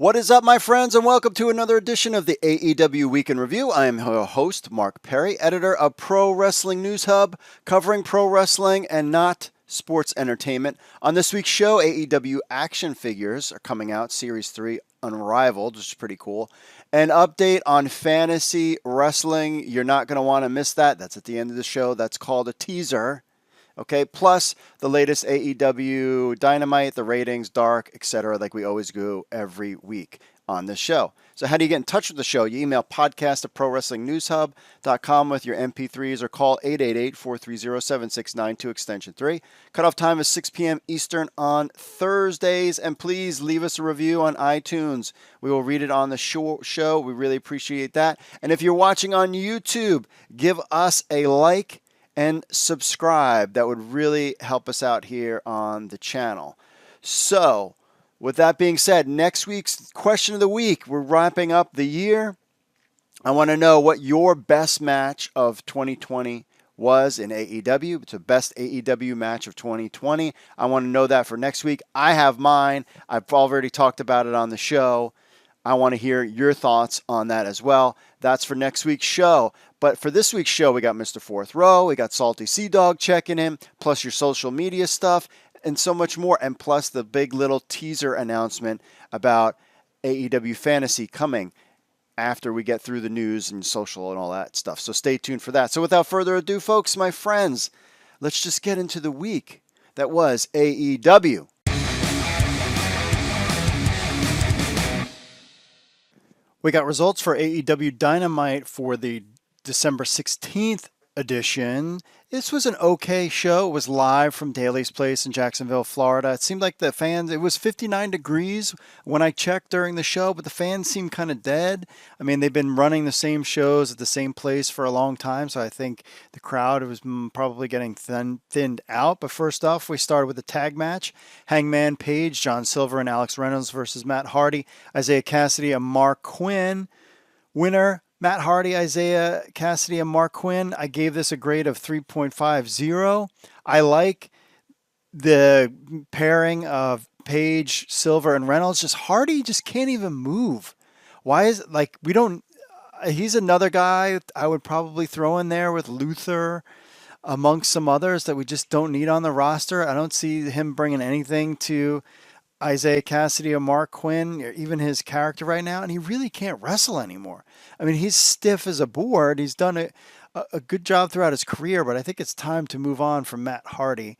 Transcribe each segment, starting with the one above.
What is up, my friends, and welcome to another edition of the AEW Week in Review. I am your host, Mark Perry, editor of Pro Wrestling News Hub, covering pro wrestling and not sports entertainment. On this week's show, AEW action figures are coming out, Series 3, Unrivaled, which is pretty cool. An update on fantasy wrestling. You're not going to want to miss that. That's at the end of the show. That's called a teaser. Okay, plus the latest AEW Dynamite, the ratings, Dark, etc., like we always do every week on this show. So how do you get in touch with the show? You email podcast@prowrestlingnewshub.com with your MP3s or call 888-430-7692 extension 3. Cutoff time is 6 p.m. Eastern on Thursdays. And please leave us a review on iTunes. We will read it on the show. We really appreciate that. And if you're watching on YouTube, give us a like and subscribe. That would really help us out here on the channel. So, with that being said, next week's question of the week, we're wrapping up the year. I want to know what your best match of 2020 was in AEW. It's the best AEW match of 2020. I want to know that for next week. I have mine. I've already talked about it on the show. I want to hear your thoughts on that as well. That's for next week's show. But for this week's show, we got Mr. Fourth Row, we got Salty Sea Dog checking in, plus your social media stuff, and so much more. And plus the big little teaser announcement about AEW Fantasy coming after we get through the news and social and all that stuff. So stay tuned for that. So without further ado, folks, my friends, let's just get into the week that was AEW. We got results for AEW Dynamite for the December 16th edition. This was an okay show. It was live from Daly's Place in Jacksonville, Florida. It seemed like the fans, it was 59 degrees when I checked during the show, but the fans seemed kind of dead. I mean, they've been running the same shows at the same place for a long time, so I think the crowd was probably getting thinned out. But first off, we started with a tag match. Hangman Page, John Silver, and Alex Reynolds versus Matt Hardy, Isiah Kassidy, and Mark Quen. Winner, Matt Hardy, Isiah Kassidy, and Mark Quen. I gave this a grade of 3.50. I like the pairing of Page, Silver, and Reynolds. Just Hardy just can't even move. Why is it like we don't? He's another guy I would probably throw in there with Luther amongst some others that we just don't need on the roster. I don't see him bringing anything to Isiah Kassidy or Mark Quen, or even his character right now, and he really can't wrestle anymore. I mean, he's stiff as a board. He's done a good job throughout his career, but I think it's time to move on from Matt Hardy.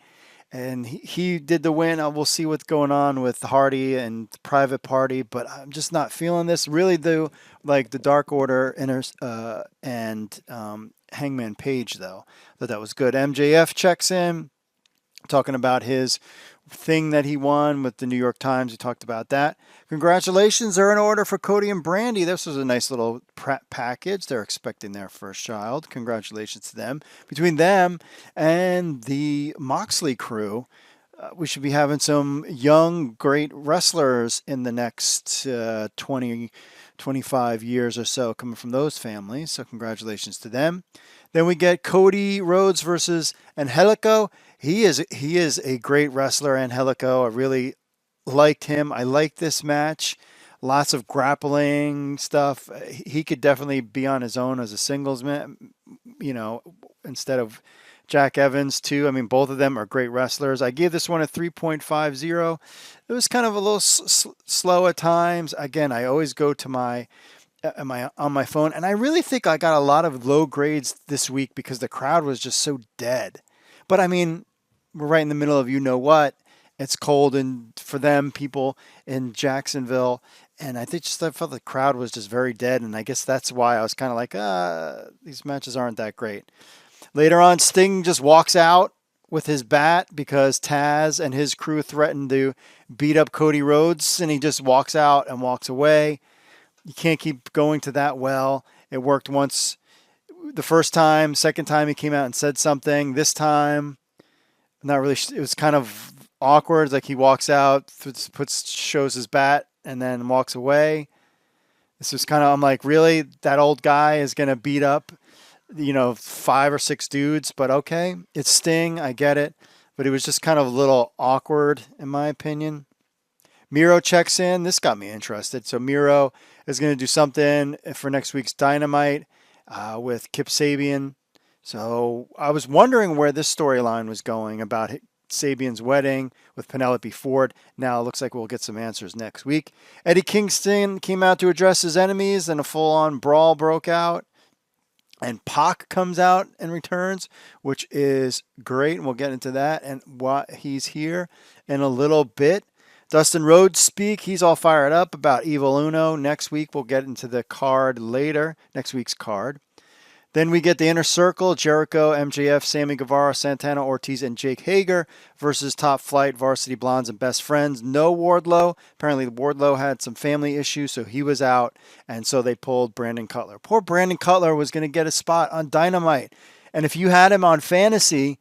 And he did the win. We'll see what's going on with Hardy and Private Party, but I'm just not feeling this. Really do like the Dark Order and Hangman Page, though. That was good. MJF checks in, talking about his thing that he won with the New York Times. We talked about that. Congratulations are in order for Cody and Brandy. This was a nice little package. They're expecting their first child. Congratulations to them. Between them and the Moxley crew, we should be having some young, great wrestlers in the next 25 years or so coming from those families. So congratulations to them. Then we get Cody Rhodes versus Angelico. He is a great wrestler, Angelico. I really liked him. I liked this match. Lots of grappling stuff. He could definitely be on his own as a singles man, instead of Jack Evans too. I mean, both of them are great wrestlers. I gave this one a 3.50. It was kind of a little slow at times. Again, I always go to my on my phone, and I really think I got a lot of low grades this week because the crowd was just so dead. But I mean, we're right in the middle of what. It's cold, and for them, people in Jacksonville, and I felt the crowd was just very dead, and I guess that's why I was kind of like, these matches aren't that great. Later on, Sting just walks out with his bat because Taz and his crew threatened to beat up Cody Rhodes, and he just walks out and walks away. You can't keep going to that well. It worked once the first time. Second time he came out and said something. This time, not really. It was kind of awkward. Like he walks out, shows his bat, and then walks away. This was kind of, I'm like, really? That old guy is going to beat up, 5 or 6 dudes? But okay, it's Sting. I get it. But it was just kind of a little awkward, in my opinion. Miro checks in. This got me interested. So Miro is going to do something for next week's Dynamite with Kip Sabian. So I was wondering where this storyline was going about Sabian's wedding with Penelope Ford. Now it looks like we'll get some answers next week. Eddie Kingston came out to address his enemies, and a full-on brawl broke out. And Pac comes out and returns, which is great. And we'll get into that and why he's here in a little bit. Dustin Rhodes speak. He's all fired up about Evil Uno. Next week, we'll get into the card later, next week's card. Then we get the Inner Circle, Jericho, MJF, Sammy Guevara, Santana Ortiz, and Jake Hager versus Top Flight, Varsity Blondes, and Best Friends. No Wardlow. Apparently Wardlow had some family issues, so he was out, and so they pulled Brandon Cutler. Poor Brandon Cutler was going to get a spot on Dynamite. And if you had him on Fantasy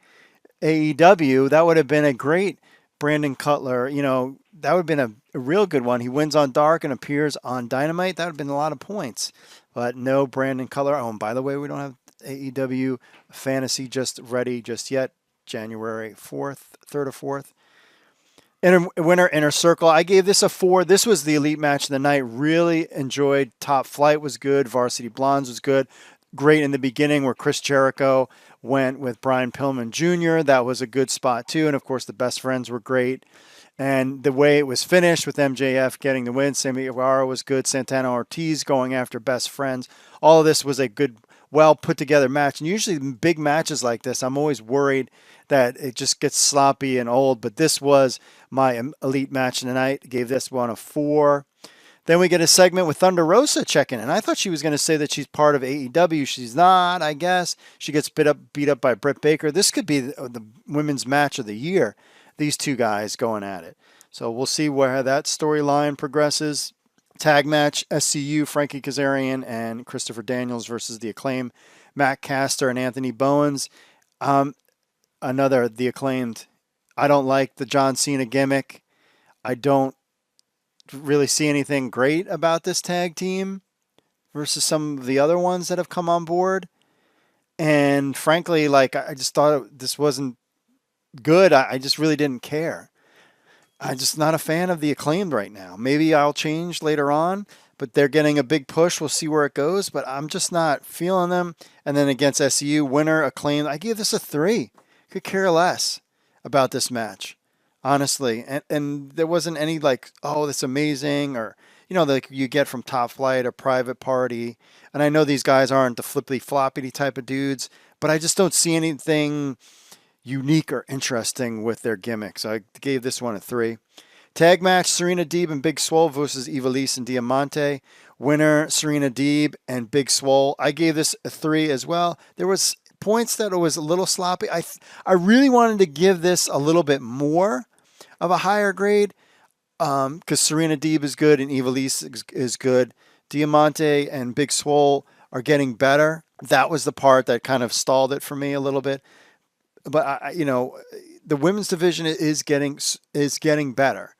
AEW, that would have been a great Brandon Cutler. That would have been a real good one. He wins on Dark and appears on Dynamite. That would have been a lot of points. But no Brandon Cutler. Oh, and by the way, we don't have AEW Fantasy just ready just yet. January 4th, 3rd or 4th. Winner Inner Circle. I gave this a 4. This was the elite match of the night. Really enjoyed. Top Flight was good. Varsity Blondes was good. Great in the beginning where Chris Jericho went with Brian Pillman Jr. That was a good spot too. And of course the Best Friends were great. And the way it was finished with MJF getting the win, Sammy Guevara was good, Santana Ortiz going after Best Friends. All of this was a good, well put together match. And usually big matches like this, I'm always worried that it just gets sloppy and old. But this was my elite match of the night. Gave this one a 4. Then we get a segment with Thunder Rosa checking in. I thought she was going to say that she's part of AEW. She's not, I guess. She gets beat up by Britt Baker. This could be the women's match of the year. These two guys going at it. So we'll see where that storyline progresses. Tag match, SCU, Frankie Kazarian and Christopher Daniels versus The Acclaimed, Matt Caster and Anthony Bowens. The Acclaimed. I don't like the John Cena gimmick. I don't really see anything great about this tag team versus some of the other ones that have come on board. And frankly, I just thought this wasn't good. I just really didn't care. I'm just not a fan of the Acclaimed right now. Maybe I'll change later on, but they're getting a big push. We'll see where it goes, but I'm just not feeling them. And then against SCU, winner, Acclaimed, I give this a 3. Could care less about this match, honestly. And there wasn't any oh, that's amazing, or, like you get from Top Flight or Private Party. And I know these guys aren't the flippity-floppity type of dudes, but I just don't see anything unique or interesting with their gimmicks. I gave this one a 3. Tag match, Serena Deeb and Big Swole versus Ivelisse and Diamante. Winner, Serena Deeb and Big Swole. I gave this a 3 as well. There was points that it was a little sloppy. I really wanted to give this a little bit more of a higher grade because Serena Deeb is good and Ivelisse is good. Diamante and Big Swole are getting better. That was the part that kind of stalled it for me a little bit. But the women's division is getting better.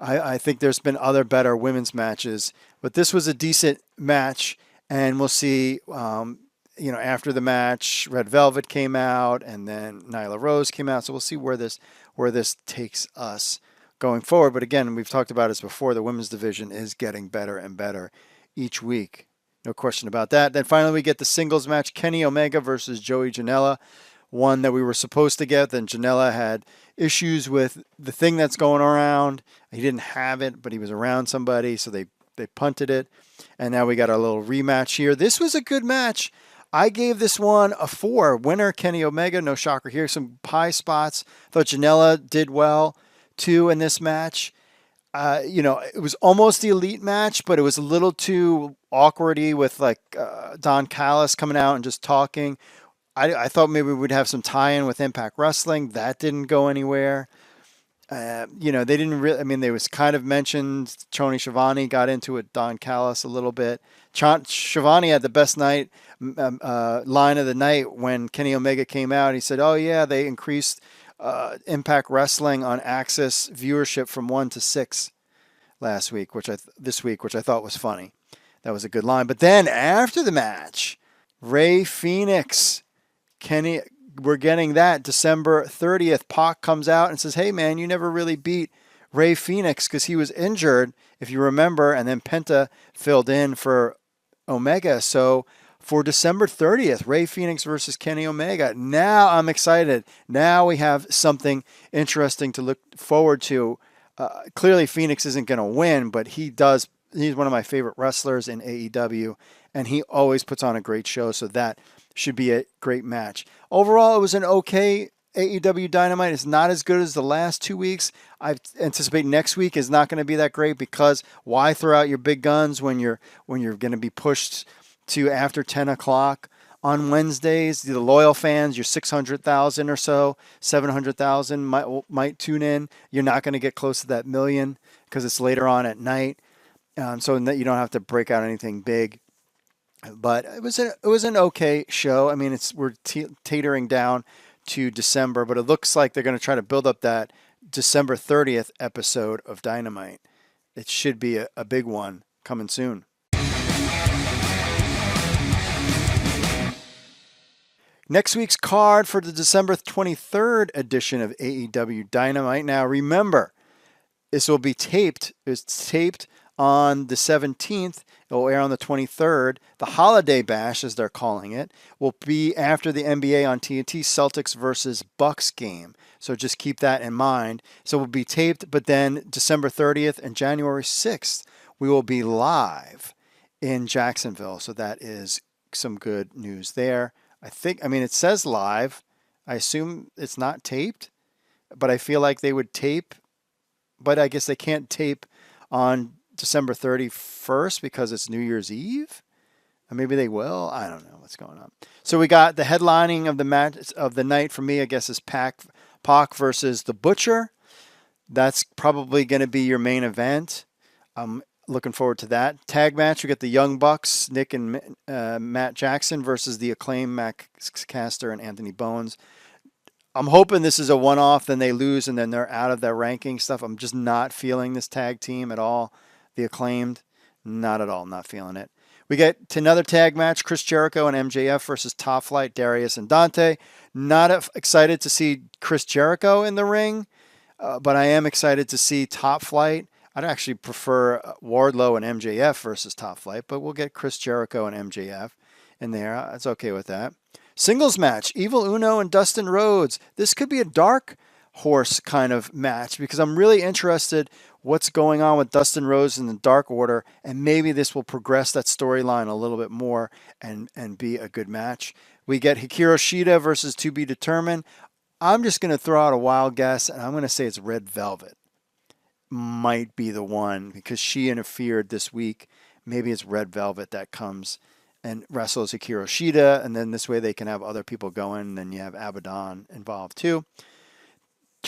I think there's been other better women's matches, but this was a decent match, and we'll see. After the match, Red Velvet came out, and then Nyla Rose came out. So we'll see where this takes us going forward. But again, we've talked about this before. The women's division is getting better and better each week. No question about that. Then finally, we get the singles match: Kenny Omega versus Joey Janela. One that we were supposed to get. Then Janela had issues with the thing that's going around. He didn't have it, but he was around somebody, so they punted it. And now we got a little rematch here. This was a good match. I gave this one a 4. Winner, Kenny Omega. No shocker here. Some high spots. Thought Janela did well, too, in this match. It was almost the elite match, but it was a little too awkwardy with Don Callis coming out and just talking. I thought maybe we'd have some tie-in with Impact Wrestling. That didn't go anywhere. They didn't really. I mean, they was kind of mentioned. Tony Schiavone got into it. Don Callis a little bit. Schiavone had the best line of the night when Kenny Omega came out. He said, "Oh yeah, they increased Impact Wrestling on Access viewership from 1 to 6 last week, this week, which I thought was funny. That was a good line. But then after the match, Ray Phoenix." Kenny, we're getting that December 30th. Pac comes out and says, "Hey man, you never really beat Rey Fenix because he was injured, if you remember, and then Penta filled in for Omega. So for December 30th, Rey Fenix versus Kenny Omega. Now I'm excited. Now we have something interesting to look forward to. Clearly, Phoenix isn't going to win, but he's one of my favorite wrestlers in AEW, and he always puts on a great show, so that should be a great match. Overall, it was an okay AEW Dynamite. It's not as good as the last 2 weeks. I anticipate next week is not going to be that great because why throw out your big guns when you're going to be pushed to after 10 o'clock on Wednesdays? The loyal fans, your 600,000 or so, 700,000 might tune in. You're not going to get close to that million because it's later on at night. So that you don't have to break out anything big. But it was an okay show. I mean, we're teetering down to December, but it looks like they're going to try to build up that December 30th episode of Dynamite. It should be a big one coming soon. Next week's card for the December 23rd edition of AEW Dynamite. Now, remember, this will be taped. It's taped on the 17th. It will air on the 23rd. The Holiday Bash, as they're calling it, will be after the NBA on TNT Celtics versus Bucks game. So just keep that in mind. So it will be taped, but then December 30th and January 6th, we will be live in Jacksonville. So that is some good news there. It says live. I assume it's not taped, but I feel like they would tape, but I guess they can't tape on December 31st because it's New Year's Eve. Or maybe they will. I don't know what's going on. So we got the headlining of the match of the night for me, I guess, is Pac versus The Butcher. That's probably going to be your main event. I'm looking forward to that. Tag match, we got the Young Bucks, Nick and Matt Jackson versus the Acclaimed Max Caster and Anthony Bowens. I'm hoping this is a one-off, then they lose, and then they're out of their ranking stuff. I'm just not feeling this tag team at all. The Acclaimed, not at all, not feeling it. We get to another tag match, Chris Jericho and MJF versus Top Flight, Darius and Dante. Not excited to see Chris Jericho in the ring, but I am excited to see Top Flight. I'd actually prefer Wardlow and MJF versus Top Flight, but we'll get Chris Jericho and MJF in there. It's okay with that. Singles match, Evil Uno and Dustin Rhodes. This could be a dark horse kind of match because I'm really interested what's going on with Dustin Rhodes in the Dark Order, and maybe this will progress that storyline a little bit more and be a good match. We get Hikaru Shida versus To Be Determined. I'm just going to throw out a wild guess, and I'm going to say it's Red Velvet. Might be the one because she interfered this week. Maybe it's Red Velvet that comes and wrestles Hikaru Shida, and then this way they can have other people going, and then you have Abaddon involved too.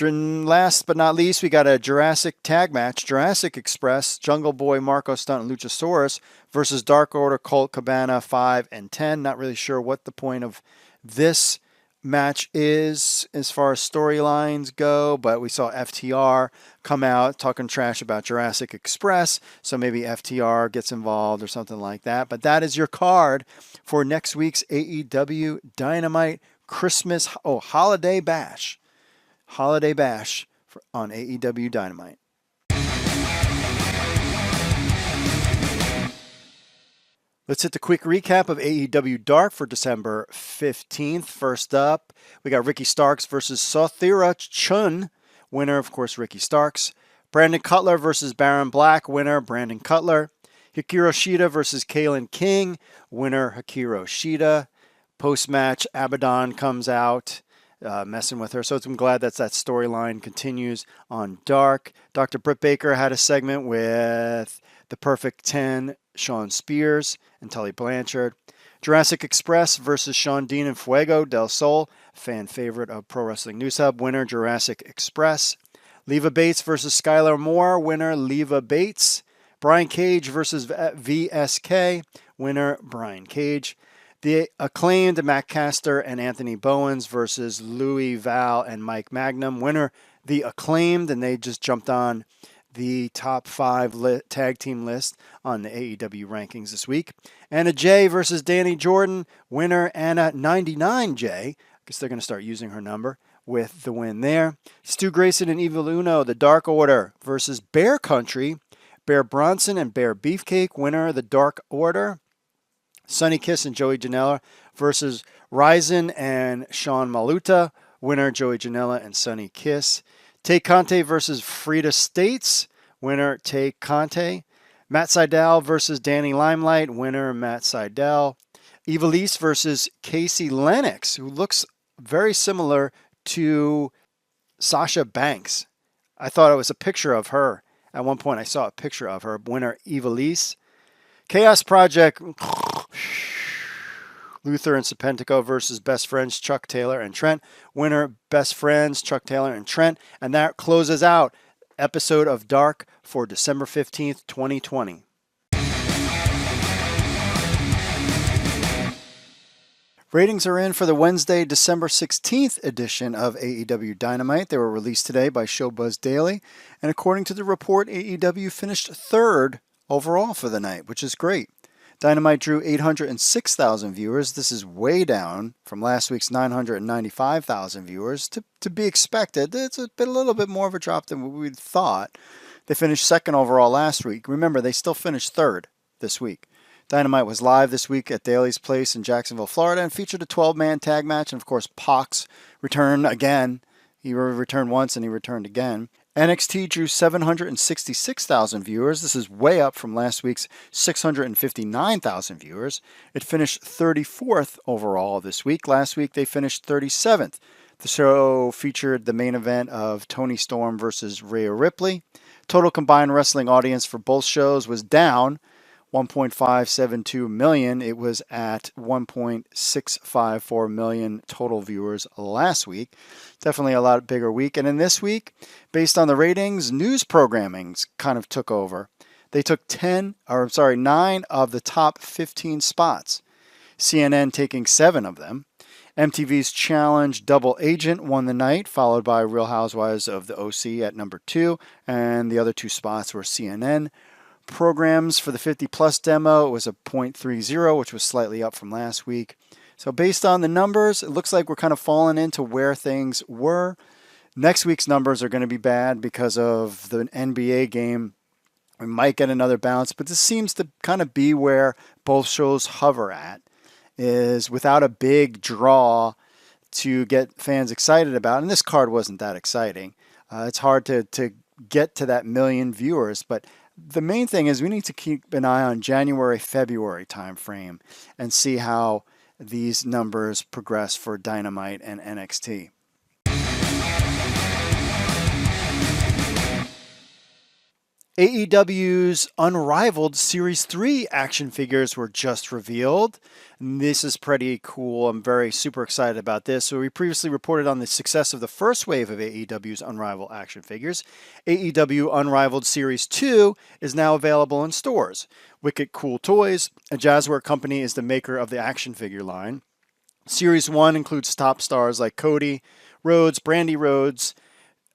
Last but not least, we got a Jurassic tag match. Jurassic Express, Jungle Boy, Marco Stunt, and Luchasaurus versus Dark Order, Colt Cabana, 5 and 10. Not really sure what the point of this match is as far as storylines go, but we saw FTR come out talking trash about Jurassic Express, so maybe FTR gets involved or something like that. But that is your card for next week's AEW Dynamite Holiday Bash. Holiday Bash on AEW Dynamite. Let's hit the quick recap of AEW Dark for December 15th. First up, we got Ricky Starks versus Sothira Chun. Winner, of course, Ricky Starks. Brandon Cutler versus Baron Black. Winner, Brandon Cutler. Hikaru Shida versus Kalen King. Winner, Hikaru Shida. Post-match, Abaddon comes out. Messing with her. So I'm glad that storyline continues on Dark. Dr. Britt Baker had a segment with the Perfect 10, Sean Spears and Tully Blanchard. Jurassic Express versus Sean Dean and Fuego del Sol, fan favorite of Pro Wrestling News Hub. Winner, Jurassic Express. Leva Bates versus Skylar Moore. Winner, Leva Bates. Brian Cage versus VSK. Winner, Brian Cage. The Acclaimed, Matt Caster and Anthony Bowens versus Louis Val and Mike Magnum. Winner, the Acclaimed, and they just jumped on the top 5 tag team list on the AEW rankings this week. Anna Jay versus Danny Jordan. Winner, Anna 99J. I guess they're going to start using her number. with the win there. Stu Grayson and Evil Uno, the Dark Order versus Bear Country. Bear Bronson and Bear Beefcake, winner the Dark Order. Sonny Kiss and Joey Janela versus Ryzen and Sean Maluta, winner Joey Janela and Sonny Kiss. Tay Conte versus Frida States, winner Tay Conte. Matt Sydal versus Danny Limelight, winner Matt Sydal. Ivelisse versus Casey Lennox, who looks very similar to Sasha Banks. I thought it was a picture of her. At one point I saw a picture of her. Winner Ivelisse. Chaos Project, Luther and Serpentico versus Best Friends Chuck Taylor and Trent. Winner Best Friends Chuck Taylor and Trent. And that closes out episode of Dark for December 15th, 2020. Ratings are in for the Wednesday, December 16th edition of AEW Dynamite. They were released today by Showbuzz Daily. And according to the report, AEW finished third overall for the night, which is great. Dynamite drew 806,000 viewers. This is way down from last week's 995,000 viewers. To be expected, it's a little bit more of a drop than we'd thought. They finished second overall last week. Remember, they still finished third this week. Dynamite was live this week at Daly's Place in Jacksonville, Florida, and featured a 12-man tag match. And, of course, Pox returned again. He returned once and he returned again. NXT drew 766,000 viewers. This is way up from last week's 659,000 viewers. It finished 34th overall this week. Last week they finished 37th. The show featured the main event of Tony Storm versus Rhea Ripley. Total combined wrestling audience for both shows was down 1.572 million. It was at 1.654 million total viewers last week. Definitely a lot bigger week. And in this week, based on the ratings, news programming kind of took over. They took 9 of the top 15 spots. CNN taking 7 of them. MTV's Challenge Double Agent won the night, followed by Real Housewives of the OC at number 2. And the other 2 spots were CNN. Programs for the 50-plus demo, it was a .30, which was slightly up from last week. So based on the numbers, it looks like we're kind of falling into where things were. Next week's numbers are going to be bad because of the NBA game. We might get another bounce, but this seems to kind of be where both shows hover at, is without a big draw to get fans excited about. And this card wasn't that exciting. It's hard to get to that million viewers, but the main thing is we need to keep an eye on January, February timeframe and see how these numbers progress for Dynamite and NXT. AEW's Unrivaled Series 3 action figures were just revealed. And this is pretty cool. I'm super excited about this. So we previously reported on the success of the first wave of AEW's Unrivaled action figures. AEW Unrivaled Series 2 is now available in stores. Wicked Cool Toys, a Jazzware company, is the maker of the action figure line. Series 1 includes top stars like Cody, Rhodes, Brandy Rhodes,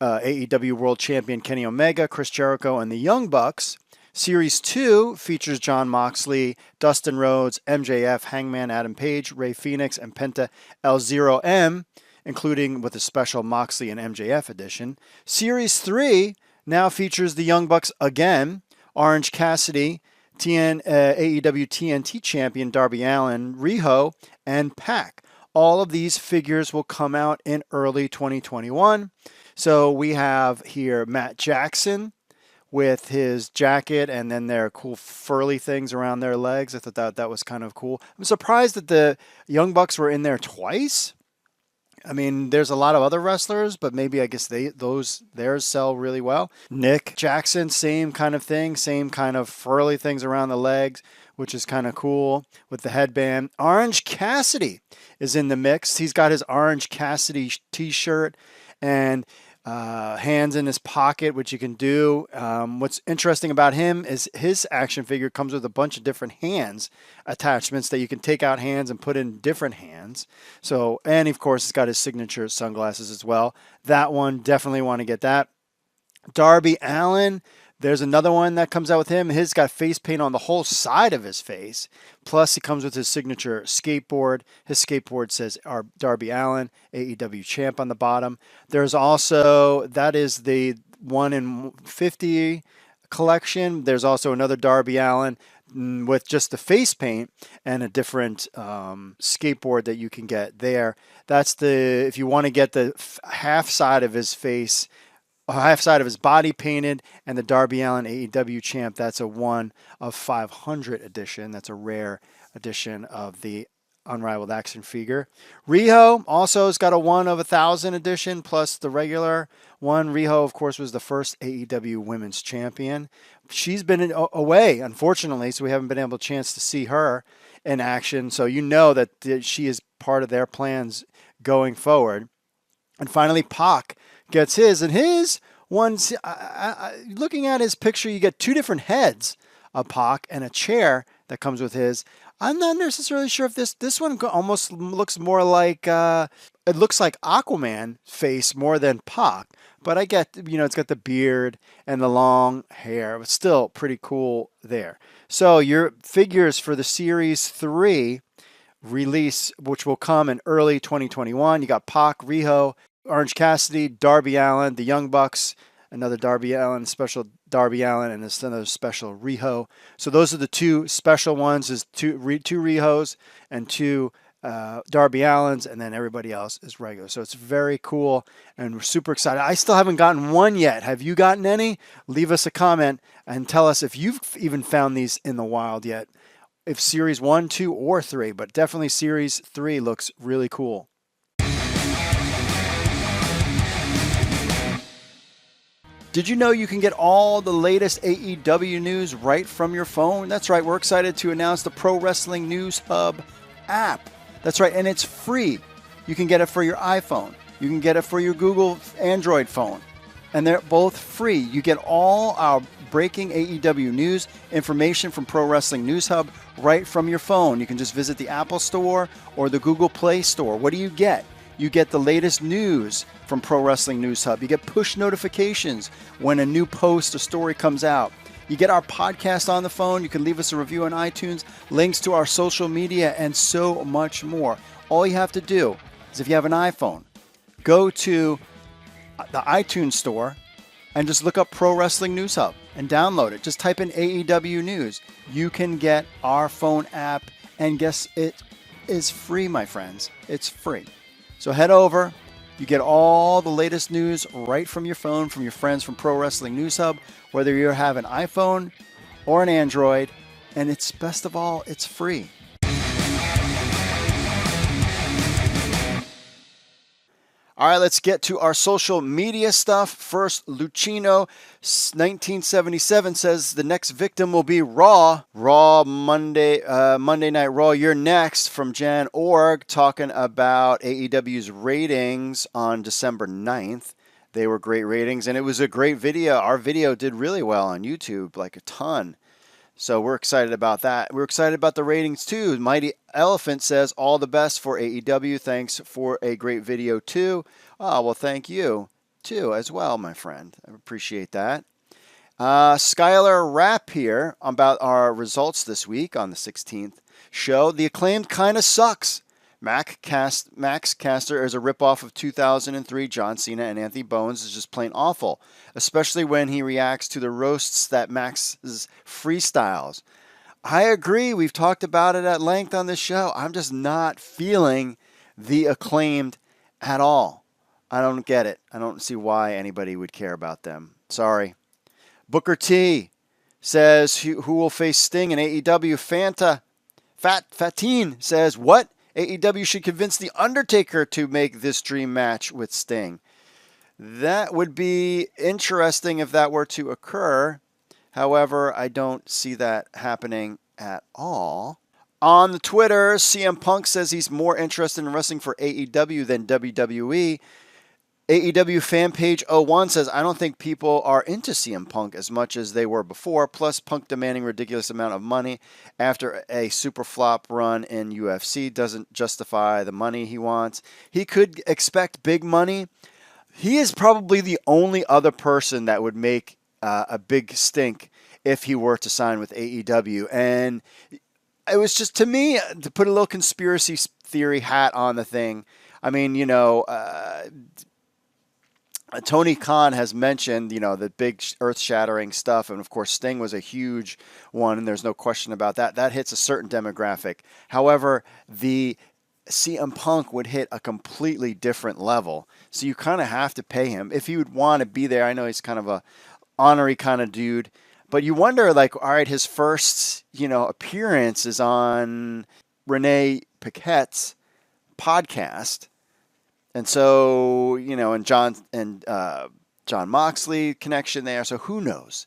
AEW World Champion Kenny Omega, Chris Jericho, and the Young Bucks. Series 2 features Jon Moxley, Dustin Rhodes, MJF, Hangman Adam Page, Rey Fenix, and Penta El0M, including with a special Moxley and MJF edition. Series 3 now features the Young Bucks again, Orange Cassidy, AEW TNT Champion Darby Allin, Riho, and Pac. All of these figures will come out in early 2021. So we have here Matt Jackson with his jacket and then their cool furly things around their legs. I thought that was kind of cool. I'm surprised that the Young Bucks were in there twice. I mean, there's a lot of other wrestlers, but maybe I guess theirs sell really well. Nick Jackson, same kind of thing, same kind of furly things around the legs, which is kind of cool with the headband. Orange Cassidy is in the mix. He's got his Orange Cassidy t-shirt and hands in his pocket, which you can do. What's interesting about him is his action figure comes with a bunch of different hands attachments that you can take out hands and put in different hands. So, and of course, it's got his signature sunglasses as well. That one, definitely want to get that. Darby Allin, There's another one that comes out with him. His got face paint on the whole side of his face. Plus, he comes with his signature skateboard. His skateboard says Darby Allin, AEW champ on the bottom. There's also, that is the 1 in 50 collection. There's also another Darby Allin with just the face paint and a different skateboard that you can get there. That's if you want to get the half side of his face, half side of his body painted, and the Darby Allin AEW champ, that's a 1 of 500 edition. That's a rare edition of the Unrivaled action figure. Riho also has got a 1 of 1,000 edition plus the regular one. Riho, of course, was the first AEW women's champion. She's been away, unfortunately, so we haven't been able to chance to see her in action. So you know that she is part of their plans going forward. And finally, Pac gets his, and his one's, looking at his picture, you get 2 different heads of Pac and a chair that comes with his. I'm not necessarily sure if this one almost looks more like, it looks like Aquaman face more than Pac. But I get, it's got the beard and the long hair, but still pretty cool there. So your figures for the Series 3 release, which will come in early 2021, you got Pac, Riho, Orange Cassidy, Darby Allin, the Young Bucks, another Darby Allin, special Darby Allin, and another special Riho. So those are the 2 special ones, is two Rihos and 2 Darby Allins, and then everybody else is regular. So it's very cool, and we're super excited. I still haven't gotten one yet. Have you gotten any? Leave us a comment and tell us if you've even found these in the wild yet. If Series 1, 2, or 3, but definitely Series 3 looks really cool. Did you know you can get all the latest AEW news right from your phone? That's right, we're excited to announce the Pro Wrestling News Hub app. That's right, and it's free. You can get it for your iPhone. You can get it for your Google Android phone. And they're both free. You get all our breaking AEW news, information from Pro Wrestling News Hub right from your phone. You can just visit the Apple Store or the Google Play Store. What do you get? You get the latest news from Pro Wrestling News Hub. You get push notifications when a new post or story comes out. You get our podcast on the phone. You can leave us a review on iTunes, links to our social media, and so much more. All you have to do is, if you have an iPhone, go to the iTunes store and just look up Pro Wrestling News Hub and download it. Just type in AEW News. You can get our phone app, and guess it is free, my friends. It's free. So head over. You get all the latest news right from your phone, from your friends from Pro Wrestling News Hub, whether you have an iPhone or an Android. And it's best of all, it's free. All right, let's get to our social media stuff. First, Lucino 1977 says the next victim will be Raw Monday Night Raw. You're next, from Jan Org, talking about AEW's ratings on December 9th. They were great ratings, and it was a great video. Our video did really well on YouTube, like a ton. So we're excited about that. We're excited about the ratings too. Mighty Elephant says, all the best for AEW. Thanks for a great video too. Oh, well, thank you too as well, my friend. I appreciate that. Skylar Rapp here about our results this week on the 16th show. The Acclaimed kind of sucks. Max Caster is a ripoff of 2003. John Cena and Anthony Bowens is just plain awful, especially when he reacts to the roasts that Max's freestyles. I agree. We've talked about it at length on this show. I'm just not feeling the Acclaimed at all. I don't get it. I don't see why anybody would care about them. Sorry. Booker T says, who will face Sting in AEW? Fatine says, what? AEW should convince The Undertaker to make this dream match with Sting. That would be interesting if that were to occur. However, I don't see that happening at all. On the Twitter, CM Punk says he's more interested in wrestling for AEW than WWE. AEW fan page 01 says, I don't think people are into CM Punk as much as they were before. Plus, Punk demanding ridiculous amount of money after a super flop run in UFC doesn't justify the money he wants. He could expect big money. He is probably the only other person that would make a big stink if he were to sign with AEW. And it was just, to me, to put a little conspiracy theory hat on the thing. I mean, Tony Khan has mentioned, the big earth-shattering stuff, and of course Sting was a huge one, and there's no question about that. That hits a certain demographic. However, the CM Punk would hit a completely different level, so you kind of have to pay him if he would want to be there. I know he's kind of a honorary kind of dude, but you wonder, like, all right, his first, appearance is on Renee Paquette's podcast. And so, and John Moxley connection there. So who knows?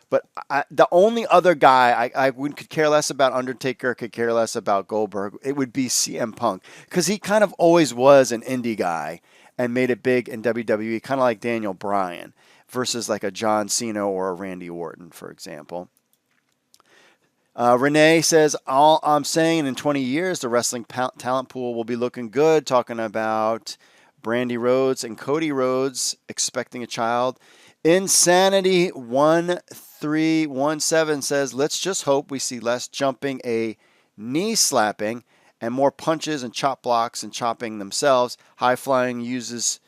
But the only other guy I could care less about Undertaker, could care less about Goldberg, it would be CM Punk. Because he kind of always was an indie guy and made it big in WWE, kind of like Daniel Bryan versus like a John Cena or a Randy Orton, for example. Renee says, all I'm saying, in 20 years, the wrestling talent pool will be looking good, talking about Brandy Rhodes and Cody Rhodes expecting a child. Insanity 1317 says, let's just hope we see less jumping, a knee slapping, and more punches and chop blocks and chopping themselves. High flying uses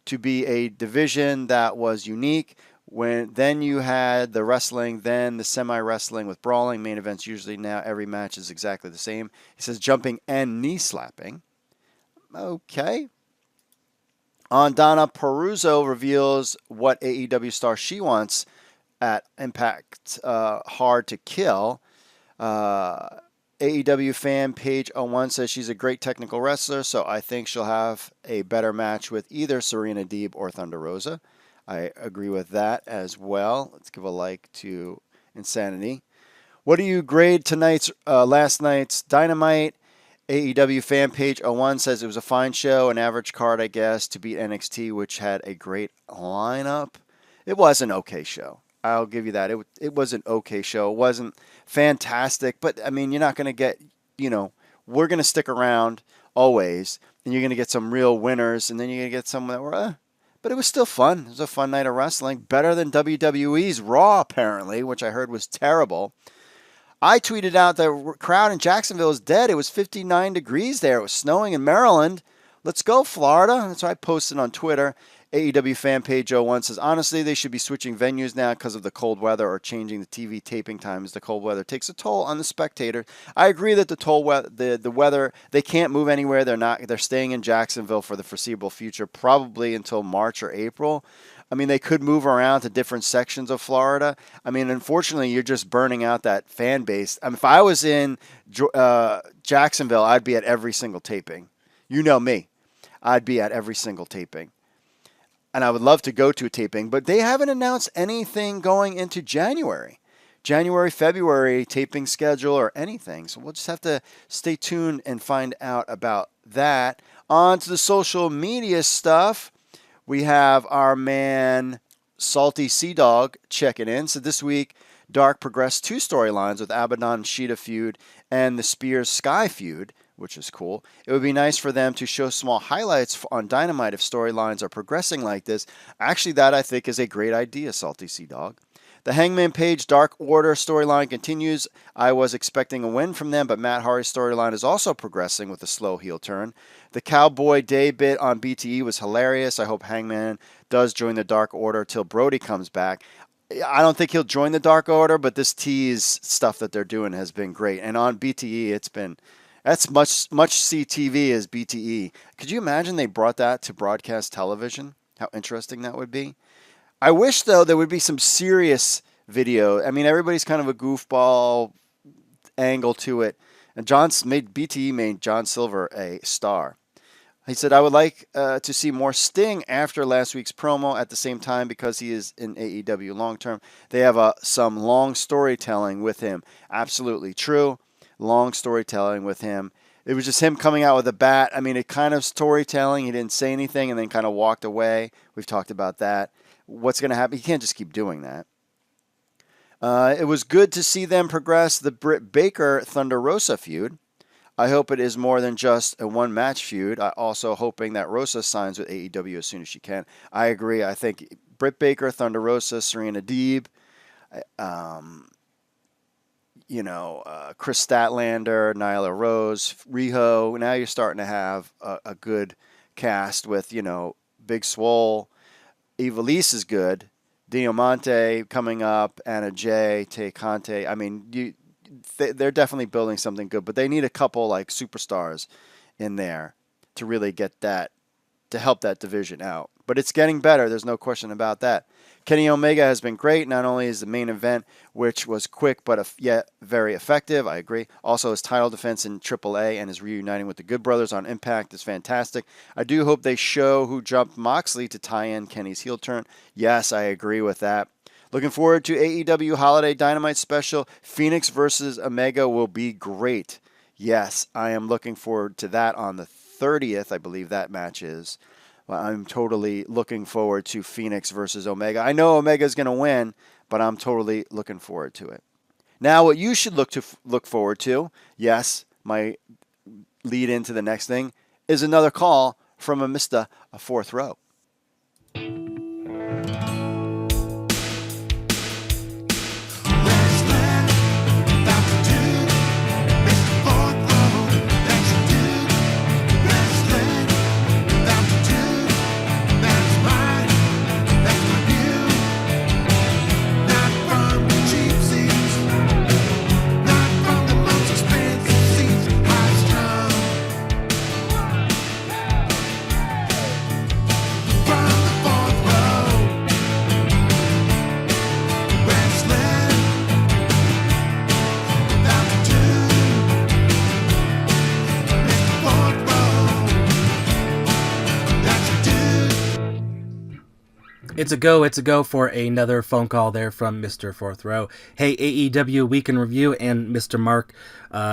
to be a division that was unique. Then you had the wrestling, then the semi-wrestling with brawling. Main events usually now every match is exactly the same. He says jumping and knee slapping. Okay. Donna Peruzzo reveals what AEW star she wants at Impact Hard to Kill. AEW fan Page 01 says she's a great technical wrestler, so I think she'll have a better match with either Serena Deeb or Thunder Rosa. I agree with that as well. Let's give a like to Insanity. What do you grade last night's Dynamite? AEW fan Page 01 says it was a fine show, an average card, I guess, to beat NXT, which had a great lineup. It was an okay show. I'll give you that. It was an okay show. It wasn't fantastic, but, I mean, you're not going to get, we're going to stick around always, and you're going to get some real winners, and then you're going to get some that were, but it was still fun. It was a fun night of wrestling. Better than WWE's Raw, apparently, which I heard was terrible. I tweeted out the crowd in Jacksonville is dead. It was 59 degrees there. It was snowing in Maryland. Let's go, Florida. That's what I posted on Twitter. AEW fan Page 01 says, honestly, they should be switching venues now because of the cold weather or changing the TV taping times. The cold weather takes a toll on the spectator. I agree that the weather, they can't move anywhere. They're staying in Jacksonville for the foreseeable future, probably until March or April. I mean, they could move around to different sections of Florida. I mean, unfortunately, you're just burning out that fan base. I mean, if I was in Jacksonville, I'd be at every single taping. You know me. I'd be at every single taping. And I would love to go to a taping, but they haven't announced anything going into January, February taping schedule or anything. So we'll just have to stay tuned and find out about that. On to the social media stuff. We have our man Salty Sea Dog checking in. So this week, Dark progressed 2 storylines with Abaddon Sheeta feud and the Spears Sky feud, which is cool. It would be nice for them to show small highlights on Dynamite if storylines are progressing like this. Actually, that I think is a great idea, Salty Sea Dog. The Hangman Page Dark Order storyline continues. I was expecting a win from them, but Matt Hardy's storyline is also progressing with a slow heel turn. The Cowboy Day bit on BTE was hilarious. I hope Hangman does join the Dark Order till Brody comes back. I don't think he'll join the Dark Order, but this tease stuff that they're doing has been great. And on BTE, that's much CTV as BTE. Could you imagine they brought that to broadcast television? How interesting that would be. I wish, though, there would be some serious video. I mean, everybody's kind of a goofball angle to it. And BTE made John Silver a star. He said, I would like to see more Sting after last week's promo. At the same time, because he is in AEW long term, they have some long storytelling with him. Absolutely true. Long storytelling with him. It was just him coming out with a bat. I mean, it kind of storytelling. He didn't say anything and then kind of walked away. We've talked about that. What's going to happen? He can't just keep doing that. It was good to see them progress the Britt Baker Thunder Rosa feud. I hope it is more than just a one-match feud. I also hoping that Rosa signs with AEW as soon as she can. I agree. I think Britt Baker, Thunder Rosa, Serena Deeb, Um, Chris Statlander, Nyla Rose, Riho. Now you're starting to have a good cast with, Big Swole. Ivelisse is good. Diamante coming up, Anna Jay, Tay Conte. I mean, they're definitely building something good, but they need a couple like superstars in there to really get that, to help that division out. But it's getting better. There's no question about that. Kenny Omega has been great. Not only is the main event, which was quick but yet very effective, I agree. Also, his title defense in AAA and his reuniting with the Good Brothers on Impact is fantastic. I do hope they show who jumped Moxley to tie in Kenny's heel turn. Yes, I agree with that. Looking forward to AEW Holiday Dynamite Special. Phoenix versus Omega will be great. Yes, I am looking forward to that on the 30th, I believe that match is. Well, I'm totally looking forward to Phoenix versus Omega. I know Omega's going to win, but I'm totally looking forward to it. Now, what you should look forward to, yes, my lead into the next thing, is another call from a Mr. Fourth Row. It's a go for another phone call there from Mr. Fourth Row. Hey, AEW Week in Review and Mr. Mark.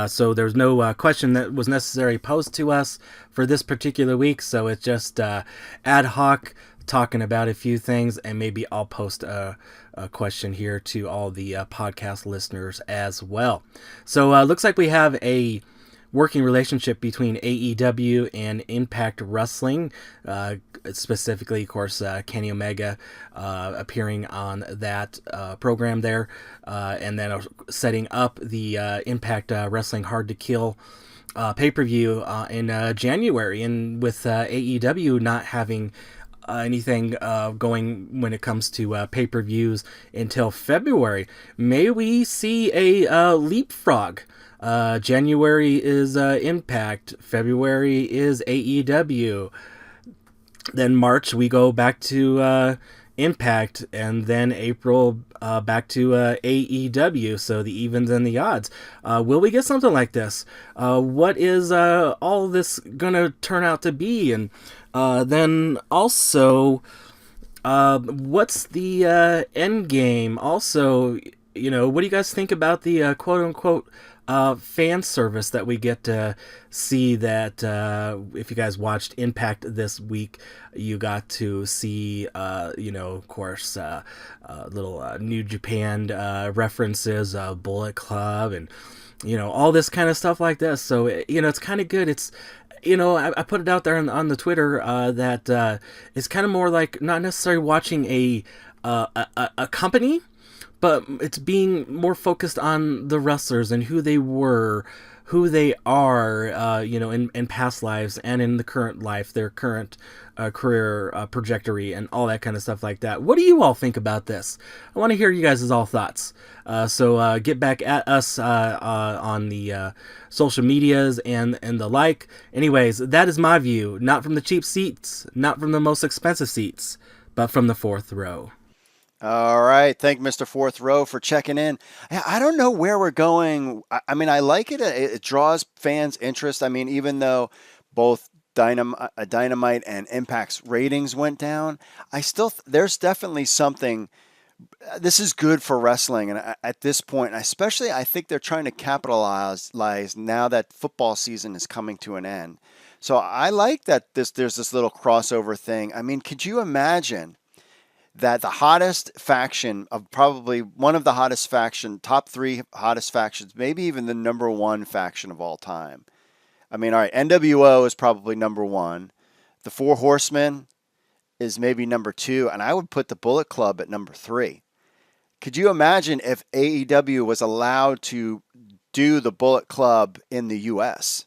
So there's no question that was necessary posed to us for this particular week, so it's just ad hoc talking about a few things, and maybe I'll post a question here to all the podcast listeners as well. So looks like we have a working relationship between AEW and Impact Wrestling, specifically, of course, Kenny Omega appearing on that program there, and then setting up the Impact Wrestling Hard to Kill pay-per-view in January, and with AEW not having anything going when it comes to pay-per-views until February. May we see a leapfrog? January is Impact, February is AEW, then March we go back to Impact, and then April back to AEW, so the evens and the odds. Will we get something like this? What is all this gonna turn out to be? And then also, what's the end game? Also, what do you guys think about the quote-unquote fan service that we get to see? That if you guys watched Impact this week, you got to see of course little New Japan references, Bullet Club, and all this kind of stuff like this. So it's kind of good. It's I put it out there on the Twitter that it's kind of more like not necessarily watching a company, but it's being more focused on the wrestlers and who they were, who they are, in past lives and in the current life, their current career trajectory and all that kind of stuff like that. What do you all think about this? I want to hear you guys' all thoughts. So get back at us on the social medias and the like. Anyways, that is my view. Not from the cheap seats, not from the most expensive seats, but from the fourth row. All right. Thank Mr. Fourth Row for checking in. I don't know where we're going. I mean, I like it. It draws fans' interest. I mean, even though both Dynamite and Impact's ratings went down, there's definitely something. This is good for wrestling. And at this point, especially, I think they're trying to capitalize now that football season is coming to an end. So I like that there's this little crossover thing. I mean, could you imagine that the hottest faction of probably one of the hottest top three hottest factions, maybe even the number one faction of all time? I mean, all right, NWO is probably number one. The Four Horsemen is maybe number two, and I would put the Bullet Club at number three. Could you imagine if AEW was allowed to do the Bullet Club in the U.S.?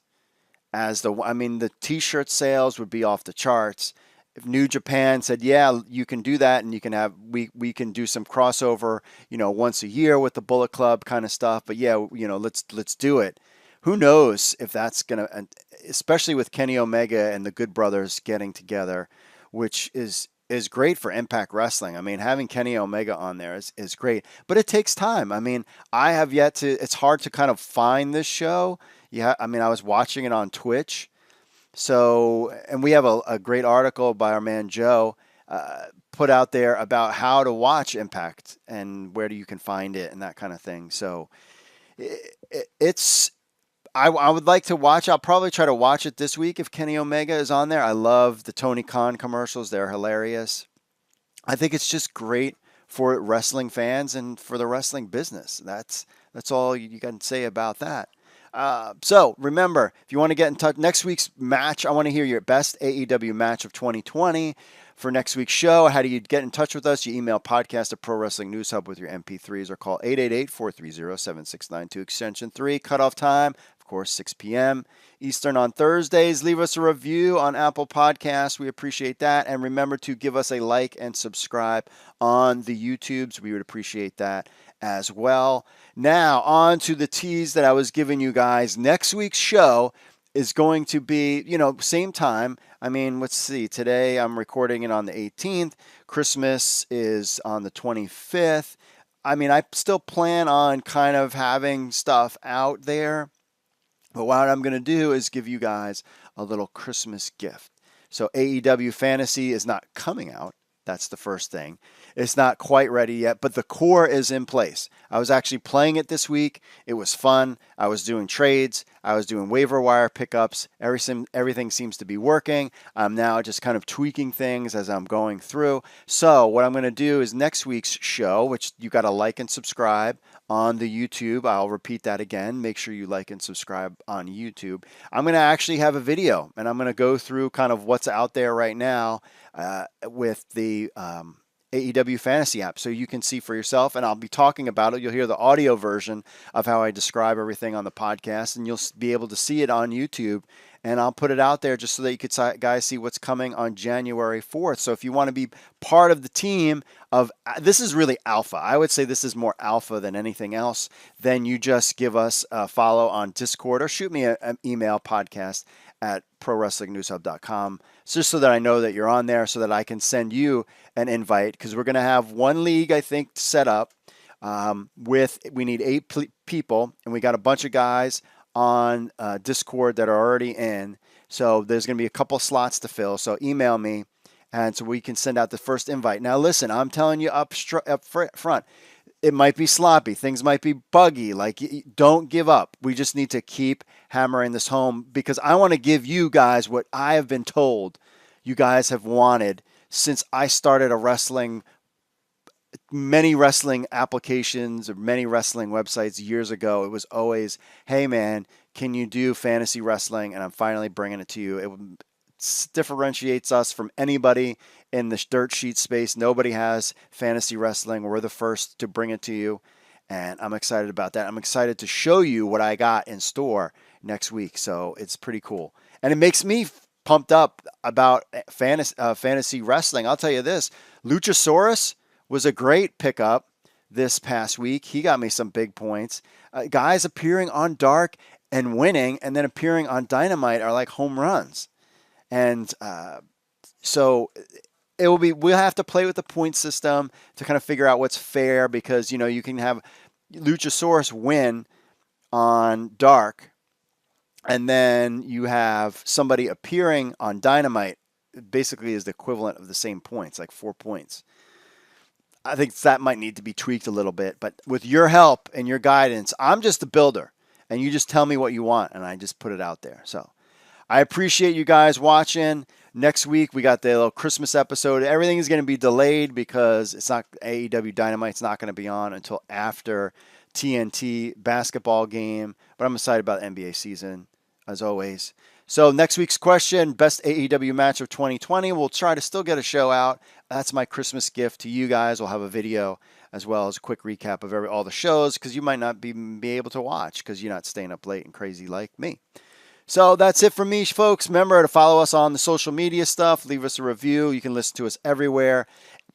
The T-shirt sales would be off the charts. If New Japan said, "Yeah, you can do that, and you can have we can do some crossover, once a year with the Bullet Club kind of stuff." But yeah, let's do it. Who knows if that's gonna, especially with Kenny Omega and the Good Brothers getting together, which is great for Impact Wrestling. I mean, having Kenny Omega on there is great, but it takes time. I mean, I have yet to. It's hard to kind of find this show. Yeah, I mean, I was watching it on Twitch. So, and we have a great article by our man Joe put out there about how to watch Impact and where you can find it and that kind of thing. So, it's I would like to watch. I'll probably try to watch it this week if Kenny Omega is on there. I love the Tony Khan commercials; they're hilarious. I think it's just great for wrestling fans and for the wrestling business. That's all you can say about that. So remember, if you want to get in touch, next week's match, I want to hear your best AEW match of 2020 for next week's show. How do you get in touch with us? You email podcast at Pro Wrestling News Hub with your MP3s or call 888-430-7692 extension 3. Cutoff time, of course, 6 p.m. Eastern on Thursdays. Leave us a review on Apple Podcasts. We appreciate that. And remember to give us a like and subscribe on the YouTubes. We would appreciate that as well. Now, on to the tease that I was giving you guys. Next week's show is going to be, same time. I mean, let's see. Today I'm recording it on the 18th. Christmas is on the 25th. I mean, I still plan on kind of having stuff out there. But what I'm going to do is give you guys a little Christmas gift. So AEW Fantasy is not coming out. That's the first thing. It's not quite ready yet, but the core is in place. I was actually playing it this week. It was fun. I was doing trades. I was doing waiver wire pickups. Everything seems to be working. I'm now just kind of tweaking things as I'm going through. So what I'm going to do is next week's show, which you got to like and subscribe on the YouTube. I'll repeat that again. Make sure you like and subscribe on YouTube. I'm going to actually have a video, and I'm going to go through kind of what's out there right now with the AEW Fantasy app, so you can see for yourself, and I'll be talking about it. You'll hear the audio version of how I describe everything on the podcast, and you'll be able to see it on YouTube, and I'll put it out there just so that you could guys see what's coming on January 4th. So if you want to be part of the team of, this is really alpha. I would say this is more alpha than anything else. Then you just give us a follow on Discord or shoot me an email, podcast at prowrestlingnewshub.com, just so that I know that you're on there, so that I can send you an invite, because we're going to have one league, I think, set up we need 8 people, and we got a bunch of guys on Discord that are already in. So there's going to be a couple slots to fill. So email me, and so we can send out the first invite. Now, listen, I'm telling you up front, it might be sloppy. Things might be buggy. Don't give up. We just need to keep hammering this home, because I want to give you guys what I have been told you guys have wanted since I started many wrestling applications or many wrestling websites years ago. It was always, hey man, can you do fantasy wrestling? And I'm finally bringing it to you. It differentiates us from anybody in the dirt sheet space. Nobody has fantasy wrestling. We're the first to bring it to you, and I'm excited about that. I'm excited to show you what I got in store next week. So it's pretty cool, and it makes me pumped up about fantasy wrestling. I'll tell you this, Luchasaurus was a great pickup this past week. He got me some big points. Guys appearing on Dark and winning, and then appearing on Dynamite are like home runs. And so we'll have to play with the point system to kind of figure out what's fair, because, you can have Luchasaurus win on Dark, and then you have somebody appearing on Dynamite, basically is the equivalent of the same points, like 4 points. I think that might need to be tweaked a little bit, but with your help and your guidance, I'm just a builder, and you just tell me what you want, and I just put it out there. So I appreciate you guys watching. Next week, we got the little Christmas episode. Everything is going to be delayed because it's not AEW Dynamite's not going to be on until after TNT basketball game, but I'm excited about the NBA season, as always. So next week's question, best AEW match of 2020. We'll try to still get a show out. That's my Christmas gift to you guys. We'll have a video as well as a quick recap of all the shows because you might not be able to watch because you're not staying up late and crazy like me. So that's it for me, folks. Remember to follow us on the social media stuff. Leave us a review. You can listen to us everywhere.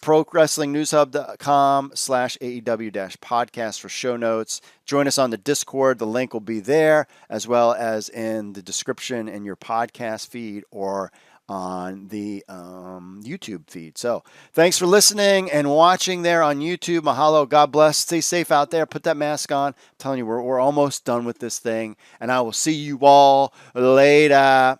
ProWrestlingNewsHub.com/AEW-podcast for show notes. Join us on the Discord. The link will be there as well as in the description in your podcast feed or on the YouTube feed. So thanks for listening and watching there on YouTube. Mahalo. God bless. Stay safe out there. Put that mask on. I'm telling you, we're almost done with this thing. And I will see you all later.